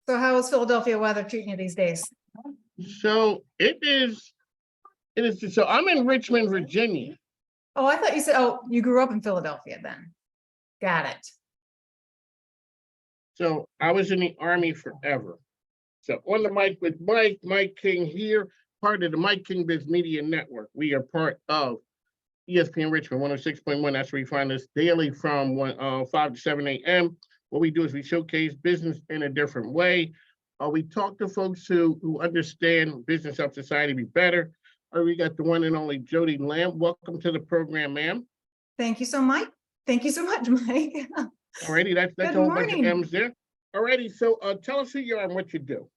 So how is Philadelphia weather treating you these days? So so I'm in Richmond, Virginia. Oh, I thought you said, oh, you grew up in Philadelphia then. Got it. So I was in the Army forever. So on the mic with Mike King here, part of the Mike King Biz Media Network. We are part of ESPN Richmond 106.1. That's where you find us daily from 5 to 7 a.m. What we do is we showcase business in a different way. We talk to folks who understand business helps society be better. We got the one and only Jody Lamb. Welcome to the program, ma'am. Thank you so much. Thank you so much, Mike. Alrighty, that's Good a whole bunch of morning. M's there. Alrighty, so tell us who you are and what you do.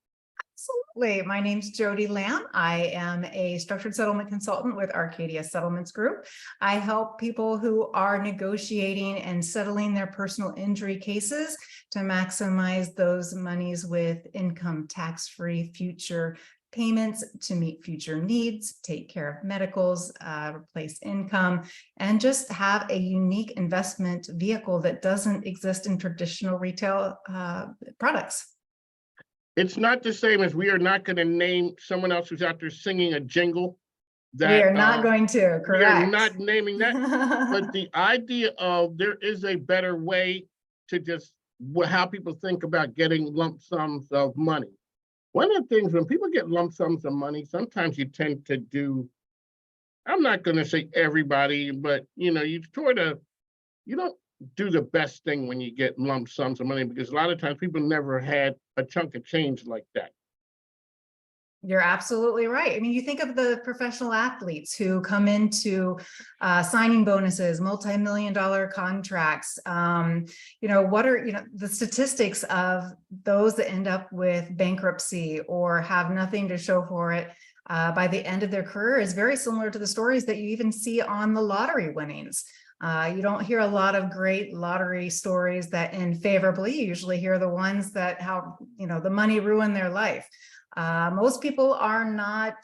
Absolutely. My name's Jody Lamb. I am a structured settlement consultant with Arcadia Settlements Group. I help people who are negotiating and settling their personal injury cases to maximize those monies with income tax-free future payments to meet future needs, take care of medicals, replace income, and just have a unique investment vehicle that doesn't exist in traditional retail products. It's not the same as we are not going to name someone else who's out there singing a jingle. That we are not going to, correct. We are not naming that. But the idea of there is a better way to just how people think about getting lump sums of money. One of the things when people get lump sums of money, sometimes you tend to do, I'm not going to say everybody, but you don't do the best thing when you get lump sums of money, because a lot of times people never had a chunk of change like that. You're absolutely right. I mean, you think of the professional athletes who come into signing bonuses, multi-million-dollar contracts. What are the statistics of those that end up with bankruptcy or have nothing to show for it by the end of their career is very similar to the stories that you even see on the lottery winnings. You don't hear a lot of great lottery stories that end favorably. You usually hear the ones that how the money ruined their life. Most people are not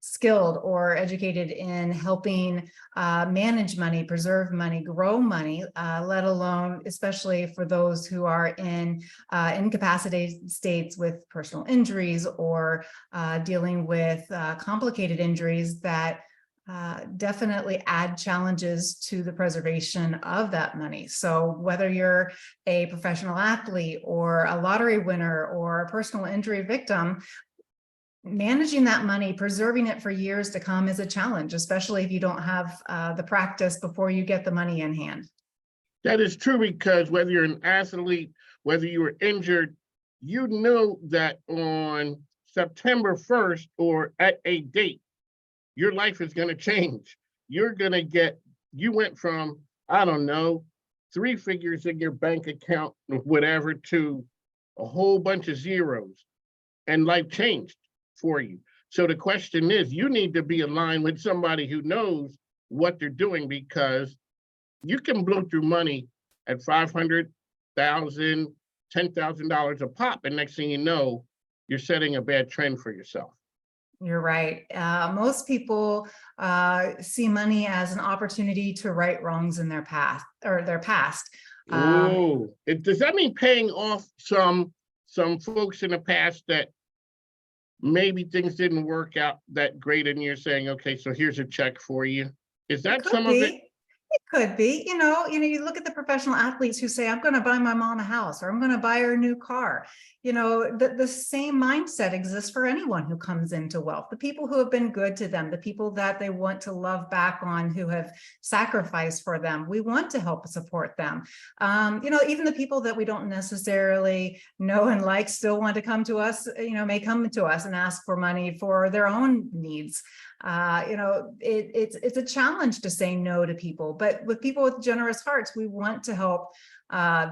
skilled or educated in helping manage money, preserve money, grow money, let alone, especially for those who are in incapacitated states with personal injuries or dealing with complicated injuries that definitely add challenges to the preservation of that money. So whether you're a professional athlete or a lottery winner or a personal injury victim, managing that money, preserving it for years to come is a challenge, especially if you don't have the practice before you get the money in hand. That is true, because whether you're an athlete, whether you were injured, you know that on September 1st or at a date, your life is going to change. You went from, I don't know, 3 figures in your bank account, whatever, to a whole bunch of zeros, and life changed for you. So the question is, you need to be aligned with somebody who knows what they're doing, because you can blow through money at $500,000, $10,000 a pop, and next thing you know, you're setting a bad trend for yourself. You're right. Most people see money as an opportunity to right wrongs in their past. Does that mean paying off some folks in the past that maybe things didn't work out that great, and you're saying, okay, so here's a check for you? Is that some of it? It could be, you look at the professional athletes who say, I'm going to buy my mom a house, or I'm going to buy her a new car. The same mindset exists for anyone who comes into wealth. The people who have been good to them, the people that they want to love back on, who have sacrificed for them. We want to help support them. Even the people that we don't necessarily know and like still want to come to us, may come to us and ask for money for their own needs. It's a challenge to say no to people, but with people with generous hearts, we want to help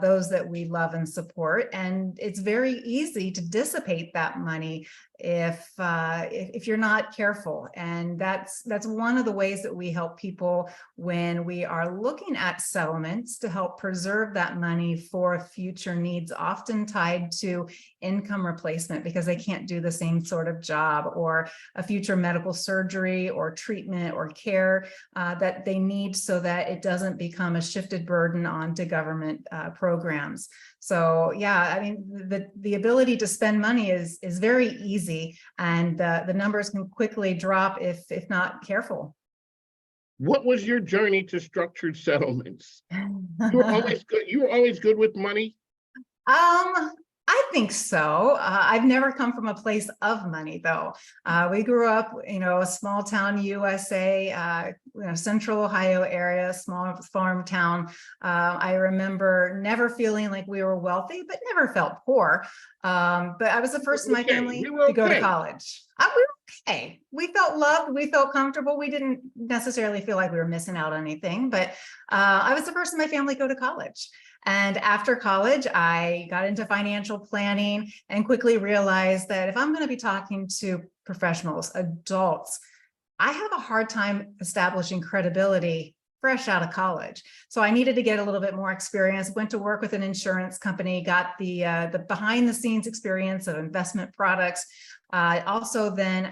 those that we love and support. And it's very easy to dissipate that money if you're not careful. And that's one of the ways that we help people when we are looking at settlements to help preserve that money for future needs, often tied to income replacement, because they can't do the same sort of job, or a future medical surgery or treatment or care that they need, so that it doesn't become a shifted burden onto government programs. So yeah, I mean, the ability to spend money is very easy, and the numbers can quickly drop if not careful. What was your journey to structured settlements? You were always good. You were always good with money. I think so. I've never come from a place of money, though. We grew up, a small town USA, central Ohio area, small farm town. I remember never feeling like we were wealthy, but never felt poor. But I was the first in my family to go to college. We were okay. We felt loved. We felt comfortable. We didn't necessarily feel like we were missing out on anything, but I was the first in my family to go to college. And after college, I got into financial planning and quickly realized that if I'm going to be talking to professionals, adults, I have a hard time establishing credibility fresh out of college. So I needed to get a little bit more experience, went to work with an insurance company, got the behind the scenes experience of investment products. Also then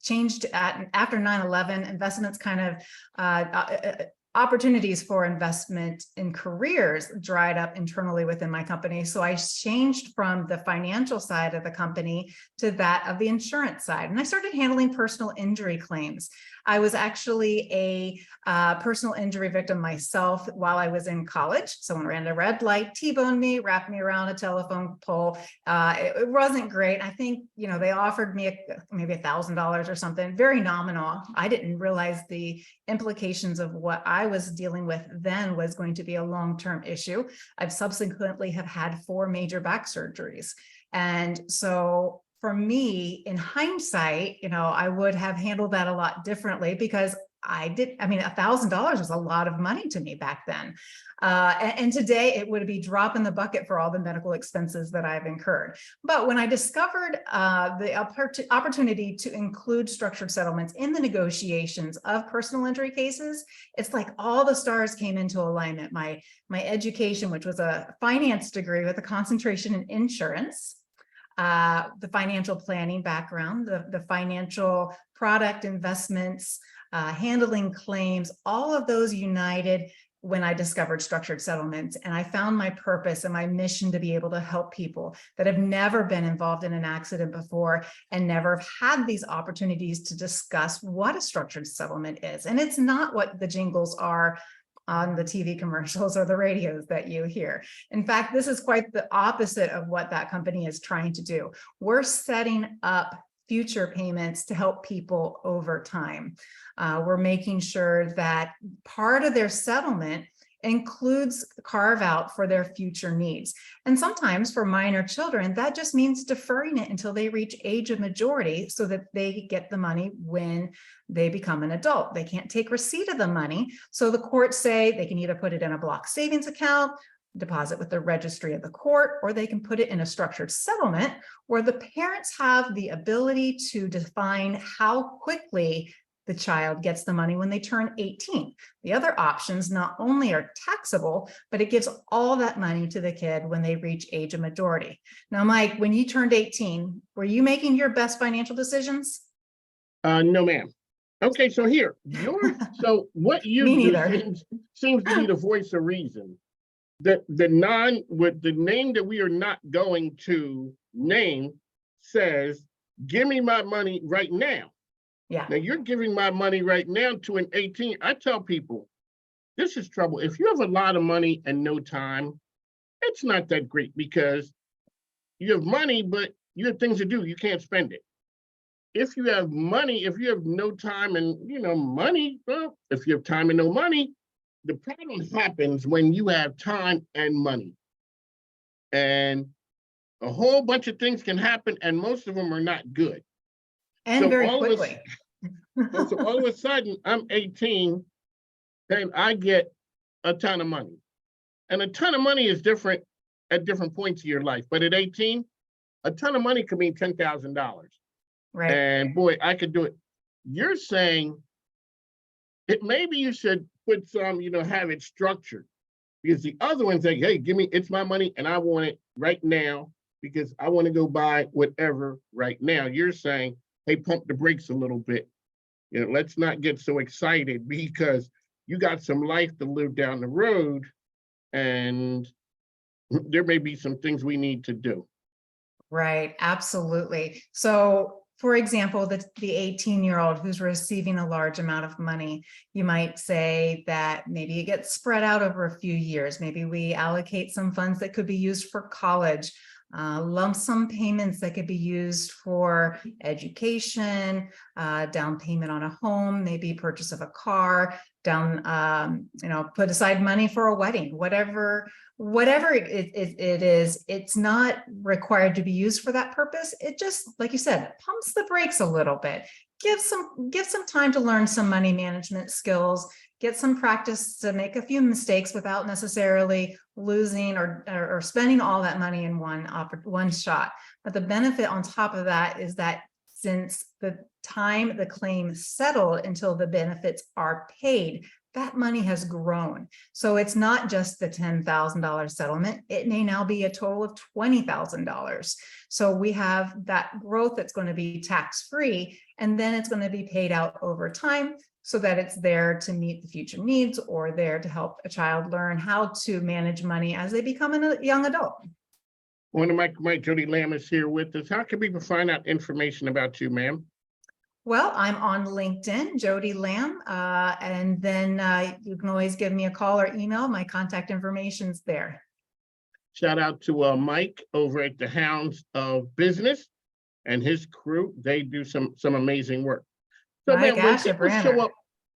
changed after 9/11, investments kind of opportunities for investment in careers dried up internally within my company. So I changed from the financial side of the company to that of the insurance side. And I started handling personal injury claims. I was actually a personal injury victim myself while I was in college. Someone ran a red light, T-boned me, wrapped me around a telephone pole. It wasn't great. I think, they offered me maybe $1,000 or something, very nominal. I didn't realize the implications of what I was dealing with then was going to be a long-term issue. I've subsequently have had 4 major back surgeries. And so for me, in hindsight, I would have handled that a lot differently because $1,000 was a lot of money to me back then. And today it would be drop in the bucket for all the medical expenses that I've incurred. But when I discovered the opportunity to include structured settlements in the negotiations of personal injury cases, it's like all the stars came into alignment. My education, which was a finance degree with a concentration in insurance, the financial planning background, the financial product investments, handling claims, all of those united when I discovered structured settlements. And I found my purpose and my mission to be able to help people that have never been involved in an accident before and never have had these opportunities to discuss what a structured settlement is. And it's not what the jingles are on the TV commercials or the radios that you hear. In fact, this is quite the opposite of what that company is trying to do. We're setting up future payments to help people over time. We're making sure that part of their settlement includes carve out for their future needs. And sometimes for minor children, that just means deferring it until they reach age of majority so that they get the money when they become an adult. They can't take receipt of the money. So the courts say they can either put it in a block savings account, deposit with the registry of the court, or they can put it in a structured settlement where the parents have the ability to define how quickly the child gets the money when they turn 18. The other options not only are taxable, but it gives all that money to the kid when they reach age of majority. Now, Mike, when you turned 18, were you making your best financial decisions? No, ma'am. Okay, so here, so what you Me do neither. seems to be the voice of reason. The name that we are not going to name says, give me my money right now. Yeah. Now you're giving my money right now to an 18. I tell people, this is trouble. If you have a lot of money and no time, it's not that great because you have money, but you have things to do. You can't spend it. If you have money, if you have no time and money, well, if you have time and no money, the problem happens when you have time and money. And a whole bunch of things can happen, and most of them are not good. And so very quickly. So all of a sudden, I'm 18, and I get a ton of money. And a ton of money is different at different points of your life. But at 18, a ton of money could mean $10,000. Right. And boy, I could do it. You're saying maybe you should put some, have it structured. Because the other one's like, hey, it's my money and I want it right now because I want to go buy whatever right now. You're saying, hey, pump the brakes a little bit. Let's not get so excited because you got some life to live down the road. and there may be some things we need to do. Right, absolutely. So, for example, the 18-year-old who's receiving a large amount of money, you might say that maybe it gets spread out over a few years. Maybe we allocate some funds that could be used for college, lump sum payments that could be used for education, down payment on a home, maybe purchase of a car, put aside money for a wedding, whatever it is. It's not required to be used for that purpose. It just, like you said, pumps the brakes a little bit. Give some time to learn some money management skills, get some practice to make a few mistakes without necessarily losing or spending all that money in one shot. But the benefit on top of that is that since the time the claim settled until the benefits are paid, that money has grown. So it's not just the $10,000 settlement. It may now be a total of $20,000. So we have that growth that's going to be tax-free, and then it's going to be paid out over time so that it's there to meet the future needs or there to help a child learn how to manage money as they become a young adult. One of my Jody Lamb is here with us. How can people find out information about you, ma'am? Well, I'm on LinkedIn, Jody Lamb, and then you can always give me a call or email. My contact information's there. Shout out to Mike over at the Hounds of Business and his crew. They do some amazing work. So, man,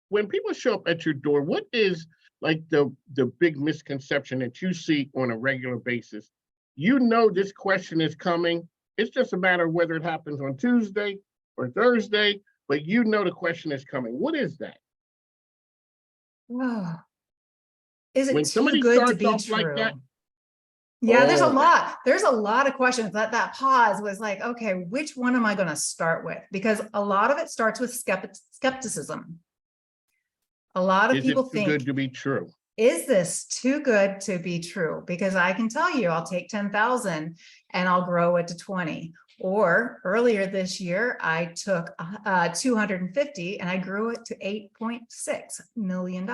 when people show up at your door, what is like the big misconception that you see on a regular basis? You know this question is coming. It's just a matter of whether it happens on Tuesday or Thursday, but you know the question is coming. What is that? Oh, is it When too good to be off true? like that, yeah, there's a lot. There's a lot of questions. That pause was like, okay, which one am I going to start with? Because a lot of it starts with skepticism. A lot of people think, is it too good to be true? Is this too good to be true? Because I can tell you, I'll take 10,000 and I'll grow it to 20. Or earlier this year, I took 250 and I grew it to $8.6 million.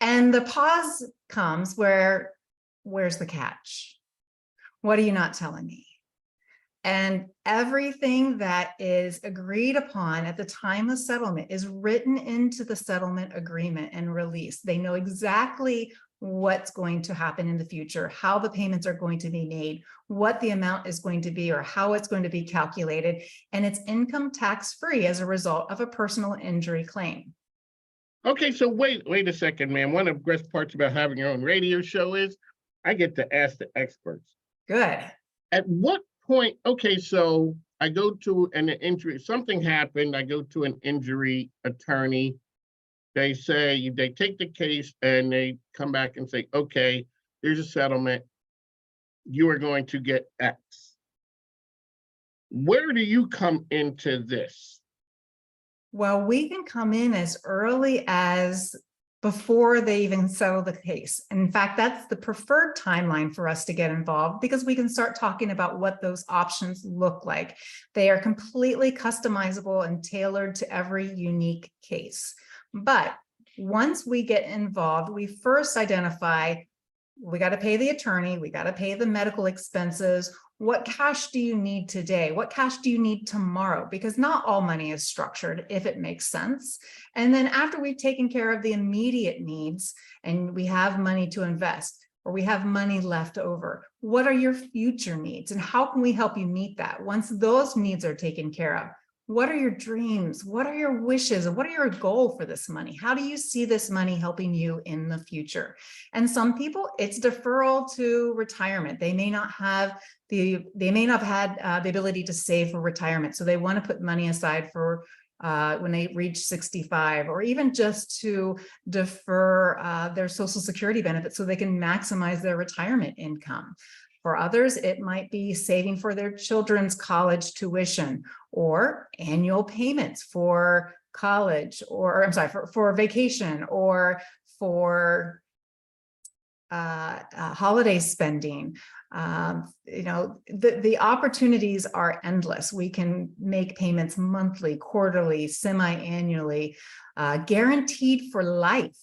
And the pause comes where's the catch? What are you not telling me? And everything that is agreed upon at the time of settlement is written into the settlement agreement and release. They know exactly what's going to happen in the future, how the payments are going to be made, what the amount is going to be, or how it's going to be calculated. And it's income tax free as a result of a personal injury claim. Okay, so wait a second, man. One of the best parts about having your own radio show is I get to ask the experts. Good. At what point, okay, so I go to an injury, something happened, I go to an injury attorney. They say, they take the case and they come back and say, okay, there's a settlement. You are going to get X. Where do you come into this? Well, we can come in as early as before they even settle the case. And in fact, that's the preferred timeline for us to get involved because we can start talking about what those options look like. They are completely customizable and tailored to every unique case. But once we get involved, we first identify, we got to pay the attorney, we got to pay the medical expenses. What cash do you need today? What cash do you need tomorrow? Because not all money is structured, if it makes sense. And then after we've taken care of the immediate needs and we have money to invest or we have money left over, what are your future needs and how can we help you meet that? Once those needs are taken care of, what are your dreams? What are your wishes? What are your goals for this money? How do you see this money helping you in the future? And some people, it's deferral to retirement. They may not have the ability to save for retirement. So they want to put money aside for when they reach 65, or even just to defer their Social Security benefits so they can maximize their retirement income. For others, it might be saving for their children's college tuition or annual payments for college, or I'm sorry, for vacation, or for holiday spending. The opportunities are endless. We can make payments monthly, quarterly, semi-annually, guaranteed for life.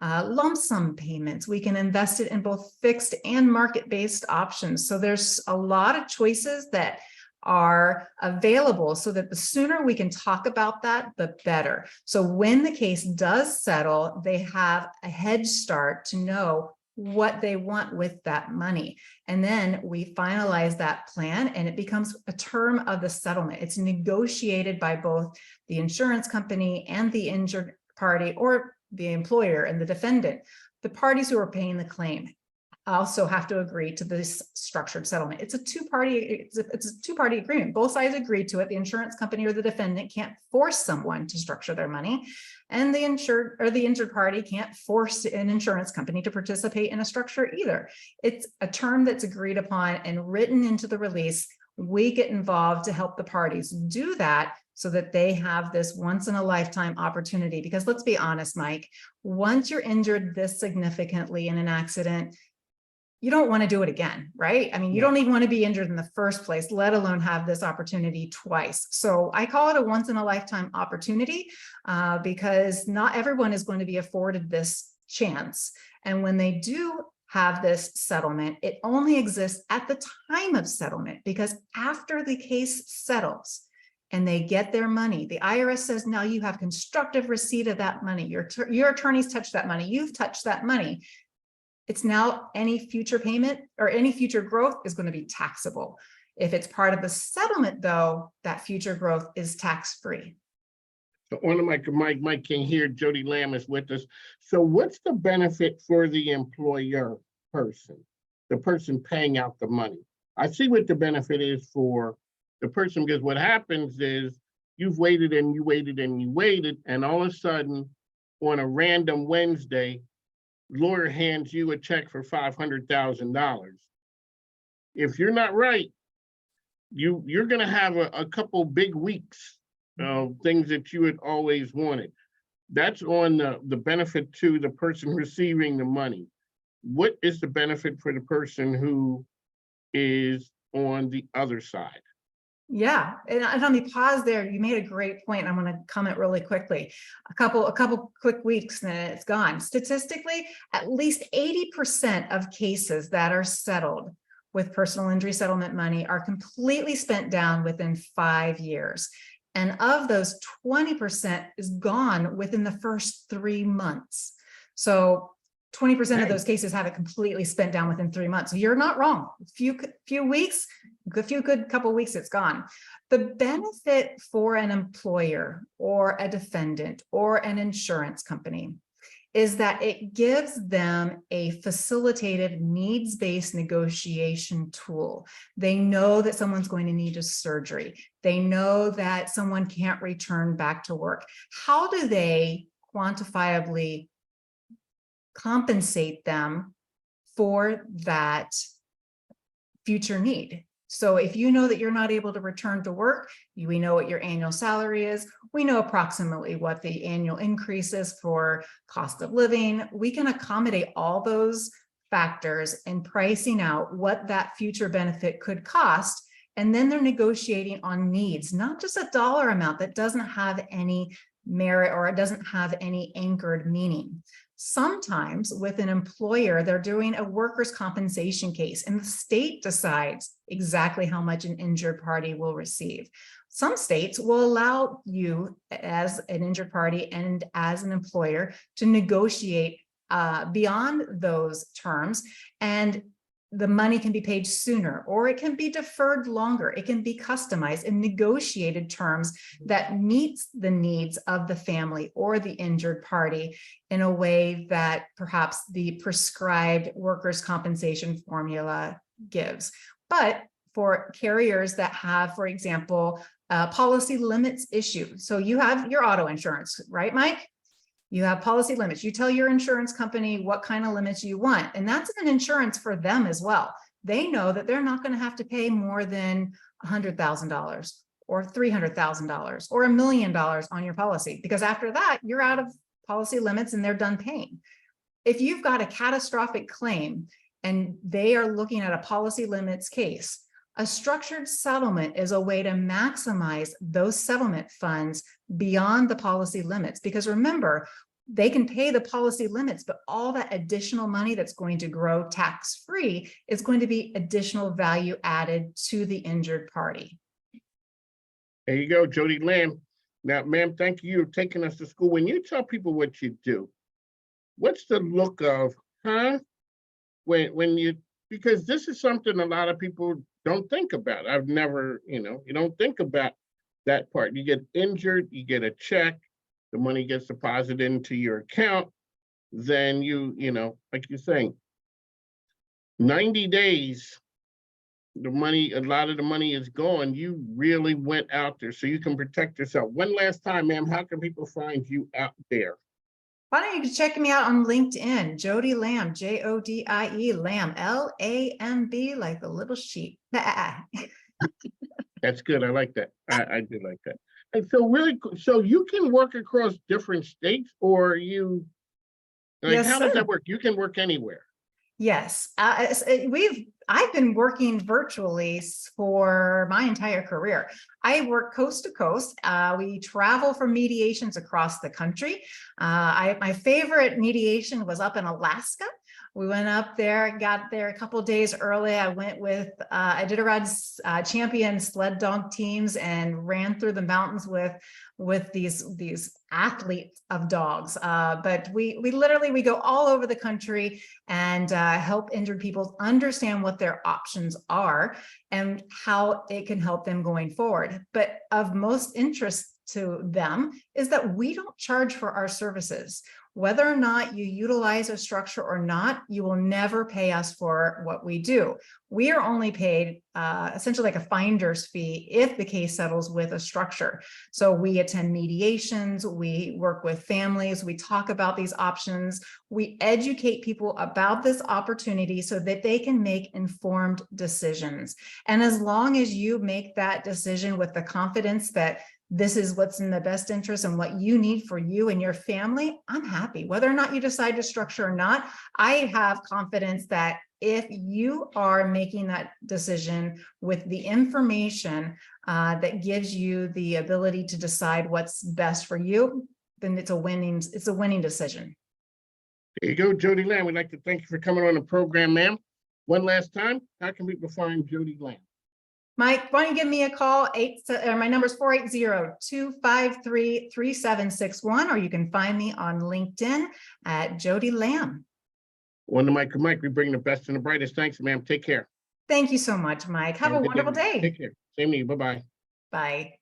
lump sum payments. We can invest it in both fixed and market-based options. So there's a lot of choices that are available, so that the sooner we can talk about that, the better. So when the case does settle, they have a head start to know what they want with that money. And then we finalize that plan, and it becomes a term of the settlement. It's negotiated by both the insurance company and the injured party, or the employer and the defendant. The parties who are paying the claim also have to agree to this structured settlement. It's a two-party agreement. Both sides agree to it. The insurance company or the defendant can't force someone to structure their money, and the insured or the injured party can't force an insurance company to participate in a structure either. It's a term that's agreed upon and written into the release. We get involved to help the parties do that, so that they have this once in a lifetime opportunity. Because let's be honest, Mike, once you're injured this significantly in an accident, you don't want to do it again, right? I mean, you don't even want to be injured in the first place, let alone have this opportunity twice. So I call it a once in a lifetime opportunity, because not everyone is going to be afforded this chance. And when they do have this settlement, it only exists at the time of settlement, because after the case settles and they get their money, the IRS says, now you have constructive receipt of that money. Your attorneys touched that money. You've touched that money. It's now any future payment or any future growth is going to be taxable. If it's part of the settlement, though, that future growth is tax-free. So one of my king here, Jody Lamb, is with us. So what's the benefit for the employer person, the person paying out the money? I see what the benefit is for the person, because what happens is you've waited and you waited and you waited, and all of a sudden on a random Wednesday, lawyer hands you a check for $500,000. If you're not right, you're going to have a couple big weeks of things that you had always wanted. That's on the benefit to the person receiving the money. What is the benefit for the person who is on the other side? Yeah, and let me pause there. You made a great point. I'm going to comment really quickly. A couple quick weeks and then it's gone. Statistically, at least 80% of cases that are settled with personal injury settlement money are completely spent down within 5 years. And of those, 20% is gone within the first 3 months. So 20% of those cases have it completely spent down within 3 months. So you're not wrong. Few weeks, a few good couple weeks, it's gone. The benefit for an employer or a defendant or an insurance company is that it gives them a facilitated needs-based negotiation tool. They know that someone's going to need a surgery. They know that someone can't return back to work. How do they quantifiably compensate them for that future need? So if you know that you're not able to return to work, we know what your annual salary is. We know approximately what the annual increase is for cost of living. We can accommodate all those factors in pricing out what that future benefit could cost. And then they're negotiating on needs, not just a dollar amount that doesn't have any merit or it doesn't have any anchored meaning. Sometimes with an employer, they're doing a workers' compensation case and the state decides exactly how much an injured party will receive. Some states will allow you as an injured party and as an employer to negotiate beyond those terms, and the money can be paid sooner, or it can be deferred longer. It can be customized in negotiated terms that meets the needs of the family or the injured party in a way that perhaps the prescribed workers' compensation formula gives. But for carriers that have, for example, policy limits issue. So you have your auto insurance, right, Mike? You have policy limits. You tell your insurance company what kind of limits you want. And that's an insurance for them as well. They know that they're not going to have to pay more than $100,000 or $300,000 or $1 million on your policy, because after that, you're out of policy limits and they're done paying. If you've got a catastrophic claim and they are looking at a policy limits case, a structured settlement is a way to maximize those settlement funds beyond the policy limits. Because remember, they can pay the policy limits, but all that additional money that's going to grow tax-free is going to be additional value added to the injured party. There you go, Jody Lamb. Now, ma'am, thank you for taking us to school. When you tell people what you do, what's the look of, huh? When you, because this is something a lot of people don't think about. I've never, you don't think about that part. You get injured, you get a check, the money gets deposited into your account, then like you're saying, 90 days, the money, a lot of the money is gone. You really went out there so you can protect yourself. One last time, ma'am, how can people find you out there? Why don't you check me out on LinkedIn, Jody Lamb, Jodie Lamb, Lamb, like the little sheep. That's good. I like that. I do like that. And so really, so you can work across different states, or you, like, Yes, how does sir. that work? You can work anywhere. Yes, I've been working virtually for my entire career. I work coast to coast. We travel for mediations across the country. My favorite mediation was up in Alaska. We went up there, got there a couple of days early. I went with, I did around champion sled dog teams and ran through the mountains with these athletes of dogs. But we literally go all over the country and help injured people understand what their options are and how it can help them going forward. But of most interest to them is that we don't charge for our services. Whether or not you utilize a structure or not, you will never pay us for what we do. We are only paid essentially like a finder's fee if the case settles with a structure. So we attend mediations, we work with families, we talk about these options, we educate people about this opportunity so that they can make informed decisions. And as long as you make that decision with the confidence that this is what's in the best interest and what you need for you and your family, I'm happy. Whether or not you decide to structure or not, I have confidence that if you are making that decision with the information that gives you the ability to decide what's best for you, then it's a winning decision. There you go, Jody Lamb. We'd like to thank you for coming on the program, ma'am. One last time, how can people find Jody Lamb? Mike, why don't you give me a call? My number is 480-253-3761, or you can find me on LinkedIn at Jody Lamb. On the mic, we bring the best and the brightest. Thanks, ma'am. Take care. Thank you so much, Mike. Have a wonderful day. Take care. Same to you. Bye-bye. Bye.